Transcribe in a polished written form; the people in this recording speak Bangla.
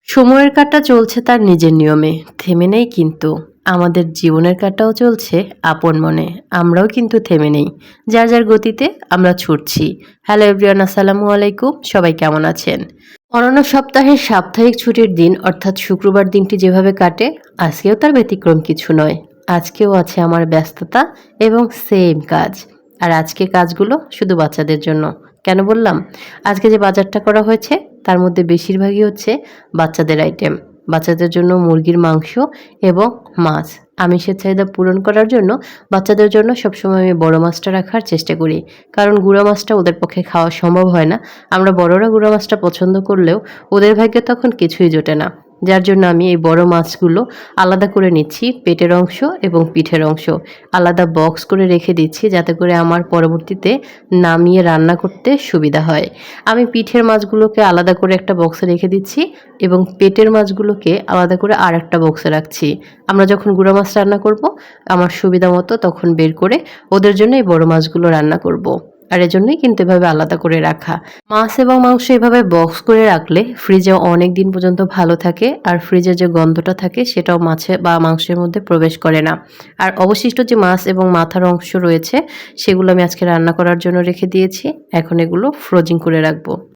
সময়ের কাঁটা চলছে তার নিজের নিয়মে, থেমে নেই কিন্তু। আমাদের জীবনের কাঁটাও চলছে আপন মনে, আমরাও কিন্তু থেমে নেই। যার যার গতিতে আমরা ছুটছি। হ্যালো এভরিওয়ান, আসসালামু আলাইকুম। সবাই কেমন আছেন? অন্যান্য সপ্তাহের সাপ্তাহিক ছুটির দিন অর্থাৎ শুক্রবার দিনটি যেভাবে কাটে, আজকেও তার ব্যতিক্রম কিছু নয়। আজকেও আছে আমার ব্যস্ততা এবং সেম কাজ। আর আজকের কাজগুলো শুধু বাচ্চাদের জন্য। কেন বললাম? আজকে যে বাজারটা করা হয়েছে তার মধ্যে বেশিরভাগই হচ্ছে বাচ্চাদের আইটেম। বাচ্চাদের জন্য মুরগির মাংস এবং মাছ। আমিষের চাহিদা পূরণ করার জন্য বাচ্চাদের জন্য সবসময় আমি বড় মাছটা রাখার চেষ্টা করি। কারণ গুঁড়া মাছটা ওদের পক্ষে খাওয়া সম্ভব হয় না। আমরা বড়রা গুঁড়া মাছটা পছন্দ করলেও ওদের ভাগ্যে তখন কিছুই জোটে না। যার জন্য আমি এই বড় মাছগুলো আলাদা করে নিচ্ছি, পেটের অংশ এবং পিঠের অংশ। আলাদা বক্স করে রেখে দিচ্ছি যাতে করে আমার পরবর্তীতে নামিয়ে রান্না করতে সুবিধা হয়। আমি পিঠের মাছগুলোকে আলাদা করে একটা বক্সে রেখে দিচ্ছি এবং পেটের মাছগুলোকে আলাদা করে আরেকটা বক্সে রাখছি। আমরা যখন গুঁড়া মাছ রান্না করব, আমার সুবিধা মতো তখন বের করে ওদের জন্য এই বড় মাছগুলো রান্না করব। আর এজন্যই কিন্তু এভাবে আলাদা করে রাখা। মাছ এবং মাংস এভাবে বক্স করে রাখলে ফ্রিজে অনেক দিন পর্যন্ত ভালো থাকে আর ফ্রিজের যে গন্ধটা থাকে সেটাও মাছে বা মাংসের মধ্যে প্রবেশ করে না। আর অবশিষ্ট যে মাছ এবং মাথার অংশ রয়েছে সেগুলো আমি আজকে রান্না করার জন্য রেখে দিয়েছি। এখন এগুলো ফ্রোজিং করে রাখবো।